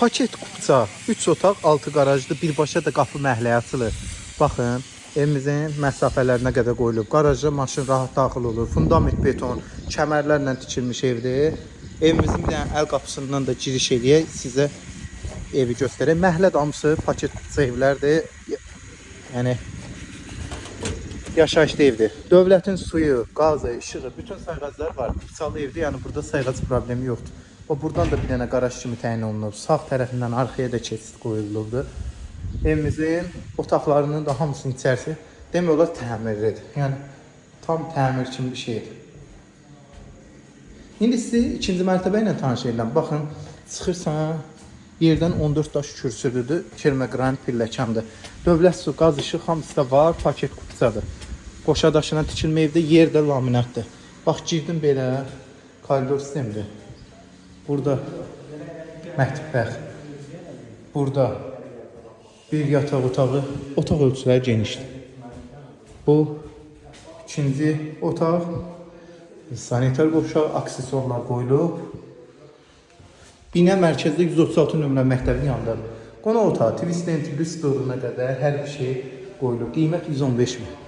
Paket kupça, 3 otaq, 6 qarajlı, birbaşa da qapı məhləyə açılır. Baxın, evimizin məsafələrinə qədər qoyulub. Qarajda maşın rahat daxil olur. Fundament beton, kəmərlərlə tikilmiş evdir. Evimizin bir dənə əl qapısından da giriş eləyək, sizə evi göstərək. Məhlə damısı, paket kupça evlərdir. Yəni yaşayışlı evdir. Dövlətin suyu, qazı, işığı, bütün sayğaclar var. Kupçalı evdir, yəni burada sayğac problemi yoxdur. Buradan da bir dənə qaraj kimi təyin olunub. Sağ tərəfindən arxaya da keçid qoyulubdur. Evimizin otaqlarının da hamısının içərisi demək olar təmirlidir. Yəni tam təmir kimi bir şeydir. İndi sizi ikinci mərtəbə ilə tanış edirəm. Baxın, çıxırsan, yerdən 14 daş kürsülüdür. Kirmə qranit pilləkandır. Dövlət su, qaz, işıq hamısı da var. Paket kupçadır. Qoşa daşına tikilmə evdə yer də laminatdır. Bax, girdim belə koridor sistemidir. Burada mətbəx, burada bir yataq otağı, otaq ölçüləri genişdir. Bu ikinci otaq, sanitar qovşaq, aksesuarlar qoyulub. Bina mərkəzdə 136 nömrə məktəbin yanındadır. Qonaq otağı, twist and twist duruna qədər hər bir şey qoyulub. Qiymət 115 min.